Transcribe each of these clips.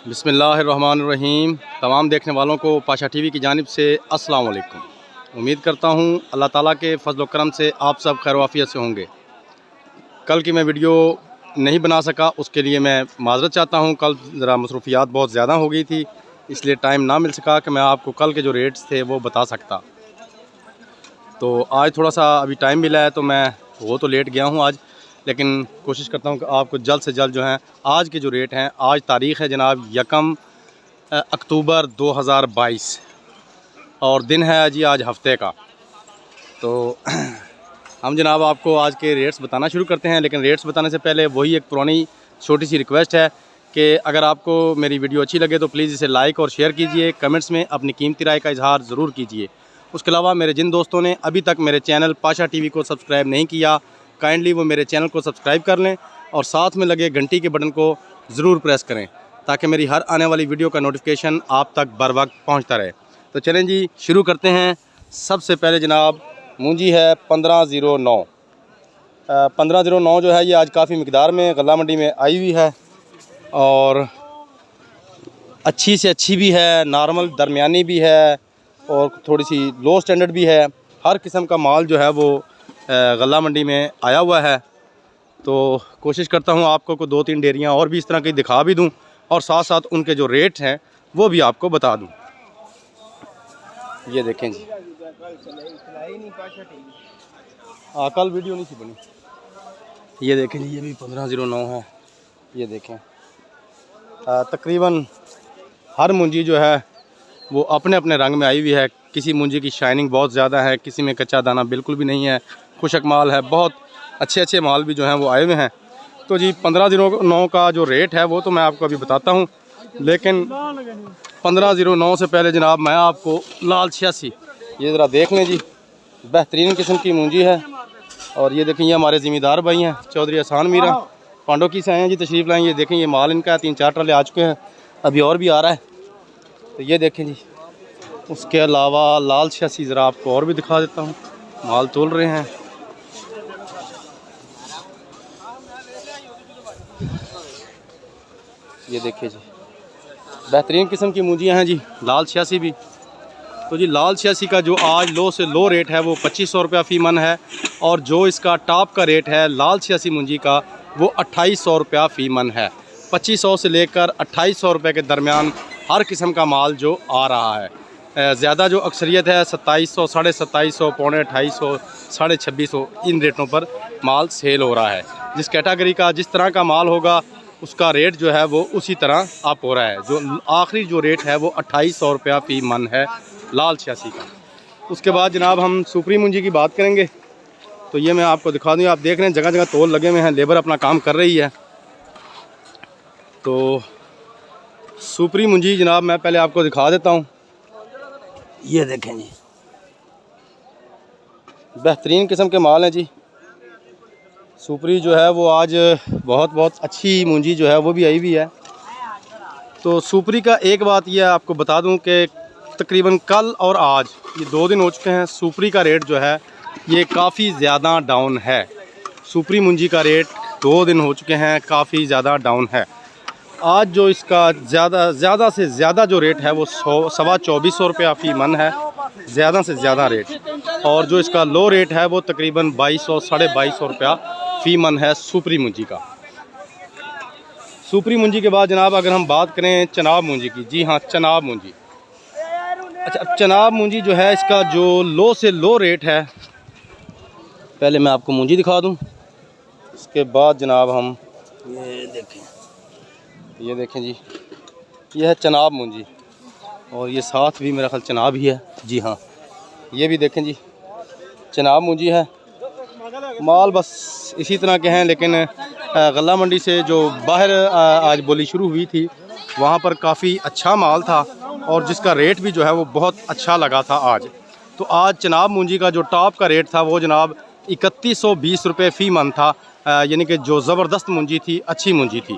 बिस्मिल्लाहिर्रहमानिर्रहीम। तमाम देखने वालों को पाशा टीवी की जानिब से अस्सलाम वालेकुम। उम्मीद करता हूँ अल्लाह ताला के फजल व करम से आप सब खैर वाफियत से होंगे। कल की मैं वीडियो नहीं बना सका, उसके लिए मैं माज़रत चाहता हूँ। कल ज़रा मसरूफियात बहुत ज़्यादा हो गई थी, इसलिए टाइम ना मिल सका कि मैं आपको कल के जो रेट्स थे वो बता सकता। तो आज थोड़ा सा अभी टाइम मिला है, तो मैं वो तो लेट गया हूँ आज, लेकिन कोशिश करता हूँ कि आपको जल्द से जल्द जो है आज के जो रेट हैं, आज तारीख़ है जनाब 1 अक्टूबर 2022 और दिन है जी आज हफ्ते का। तो हम जनाब आपको आज के रेट्स बताना शुरू करते हैं, लेकिन रेट्स बताने से पहले वही एक पुरानी छोटी सी रिक्वेस्ट है कि अगर आपको मेरी वीडियो अच्छी लगे तो प्लीज़ इसे लाइक और शेयर कीजिए, कमेंट्स में अपनी कीमती राय का इजहार ज़रूर कीजिए। उसके अलावा मेरे जिन दोस्तों ने अभी तक मेरे चैनल पाशा टीवी को सब्सक्राइब नहीं किया, काइंडली वो मेरे चैनल को सब्सक्राइब कर लें और साथ में लगे घंटी के बटन को ज़रूर प्रेस करें, ताकि मेरी हर आने वाली वीडियो का नोटिफिकेशन आप तक बर वक्त पहुँचता रहे। तो चलें जी, शुरू करते हैं। सबसे पहले जनाब मूंजी है 1509। 1509 जो है ये आज काफ़ी मिकदार में गल्ला मंडी में आई हुई है और अच्छी से अच्छी भी है, नॉर्मल दरमियानी भी है और थोड़ी सी लो स्टैंडर्ड भी है। हर किस्म का माल जो है वो गल्ला मंडी में आया हुआ है। तो कोशिश करता हूँ आपको को 2-3 डेयरियाँ और भी इस तरह की दिखा भी दूँ और साथ साथ उनके जो रेट हैं वो भी आपको बता दूँ। ये देखें जी, कल वीडियो नहीं थी बनी। ये देखें जी, ये भी 1509 है। ये देखें तकरीबन हर मुंजी जो है वो अपने अपने रंग में आई हुई है। किसी मुंजी की शाइनिंग बहुत ज़्यादा है, किसी में कच्चा दाना बिल्कुल भी नहीं है, खुशक माल है। बहुत अच्छे अच्छे माल भी जो हैं वो आए हुए हैं। तो जी 1509 का जो रेट है वो तो मैं आपको अभी बताता हूँ, लेकिन 1509 से पहले जनाब मैं आपको लाल 86 ये ज़रा देख लें जी, बेहतरीन किस्म की मुंजी है। और ये देखें, ये हमारे ज़िम्मेदार भाई हैं चौधरी एहसान मीरा पांडो की से आए हैं जी, तशरीफ़ लाएँ। ये देखें, ये माल इनका 3-4 ट्राले आ चुके हैं, अभी और भी आ रहा है। तो ये देखें जी, उसके अलावा लाल 86 ज़रा आपको और भी दिखा देता हूँ, माल तोल रहे हैं। ये देखिए जी, बेहतरीन किस्म की मुंजियाँ हैं जी, लाल 86 भी। तो जी लाल 86 का जो आज लो से लो रेट है वो 2500 रुपया फ़ी मन है, और जो इसका टॉप का रेट है लाल 86 मुंजी का वो 2800 रुपया फ़ी मन है। 2500 से लेकर 2800 रुपये के दरमियान हर किस्म का माल जो आ रहा है। ज़्यादा जो अक्सरियत है 2700, 2750, 2500, 2650 इन रेटों पर माल सेल हो रहा है। जिस कैटेगरी का जिस तरह का माल होगा उसका रेट जो है वो उसी तरह अप हो रहा है। जो आखिरी जो रेट है वो 2800 रुपया फ़ी मन है लाल 86 का। उसके बाद जनाब हम सुपरी मुंजी की बात करेंगे। तो ये मैं आपको दिखा दूँ, आप देख रहे हैं जगह जगह तोल लगे हुए हैं, लेबर अपना काम कर रही है। तो सुपरी मुंजी जनाब मैं पहले आपको दिखा देता हूँ। ये देखें जी, बेहतरीन किस्म के माल हैं जी। सुपरी जो है वो आज बहुत अच्छी मुंजी जो है वो भी आई हुई है। तो सुपरी का एक बात यह आपको बता दूं कि तकरीबन कल और आज ये 2 दिन हो चुके हैं, सुपरी का रेट जो है ये काफ़ी ज़्यादा डाउन है। सुपरी मुंजी का रेट 2 दिन हो चुके हैं, काफ़ी ज़्यादा डाउन है। आज जो इसका ज़्यादा से ज़्यादा जो रेट है वो 2400 रुपया फ़ी मन है, ज़्यादा से ज़्यादा रेट। और जो इसका लो रेट है वो तकरीबन 2200, 2250 रुपया फ़ी मन है सुपरी मुंजी का। सुपरी मुंजी के बाद जनाब अगर हम बात करें चनाब मुंजी की, जी हाँ चनाब मुंजी। अच्छा, चनाब मुंजी जो है इसका जो लो से लो रेट है, पहले मैं आपको मुंजी दिखा दूं, उसके बाद जनाब हम ये देखें जी, ये है चनाब मुंजी और ये साथ भी मेरा ख्याल चनाब ही है। जी हाँ, ये भी देखें जी चनाब मुंजी है। माल बस इसी तरह के हैं, लेकिन गल्ला मंडी से जो बाहर आज बोली शुरू हुई थी वहाँ पर काफ़ी अच्छा माल था और जिसका रेट भी जो है वो बहुत अच्छा लगा था आज। तो आज चनाब मुंजी का जो टॉप का रेट था वो जनाब 3120 रुपये फ़ी मन था, यानी कि जो ज़बरदस्त मुंजी थी, अच्छी मुंजी थी।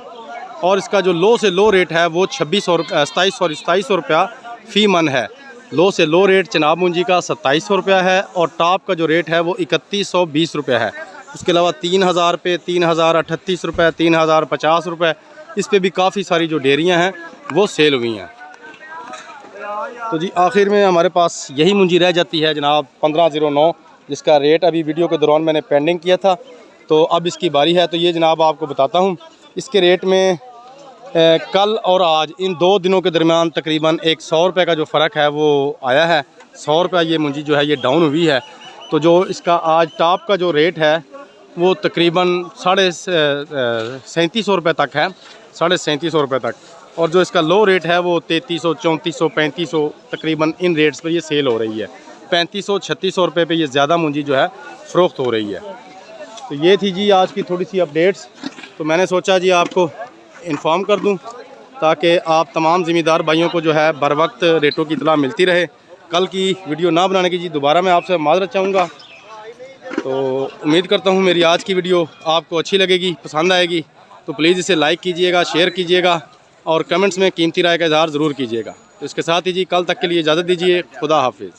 और इसका जो लो से लो रेट है वो 2700 रुपया फ़ी मन है। लो से लो रेट चनाब मुंजी का 2700 रुपया है और टॉप का जो रेट है वो 3120 रुपया है। उसके अलावा 3000 रुपये, 3038 रुपये, 3050 रुपये इस पे भी काफ़ी सारी जो डेयरियाँ हैं वो सेल हुई हैं। तो जी आखिर में हमारे पास यही मुंजी रह जाती है जनाब 1509, जिसका रेट अभी वीडियो के दौरान मैंने पेंडिंग किया था, तो अब इसकी बारी है। तो ये जनाब आपको बताता हूँ इसके रेट में कल और आज इन 2 दिनों के दरमियान तकरीबन 100 रुपये का जो फ़र्क है वो आया है। 100 रुपये ये मुंजी जो है ये डाउन हुई है। तो जो इसका आज टॉप का जो रेट है वो तकरीबन 3750 रुपये तक है, 3750 रुपये तक। और जो इसका लो रेट है वो 3300, 3400, 3500 तकरीबन इन रेट्स पर ये सेल हो रही है। 3500, 3600 रुपये पे ये ज़्यादा मुंजी जो है फ़रोख्त हो रही है। तो ये थी जी आज की थोड़ी सी अपडेट्स। तो मैंने सोचा जी आपको इन्फॉर्म कर दूं ताकि आप तमाम ज़िम्मेदार भाइयों को जो है बर वक्त रेटों की इतला मिलती रहे। कल की वीडियो ना बनाने की जी दोबारा मैं आपसे माज़रत चाहूँगा। तो उम्मीद करता हूँ मेरी आज की वीडियो आपको अच्छी लगेगी, पसंद आएगी। तो प्लीज़ इसे लाइक कीजिएगा, शेयर कीजिएगा और कमेंट्स में कीमती राय का इज़हार ज़रूर कीजिएगा। तो इसके साथ ही जी कल तक के लिए इजाज़त दीजिए। खुदा हाफिज़।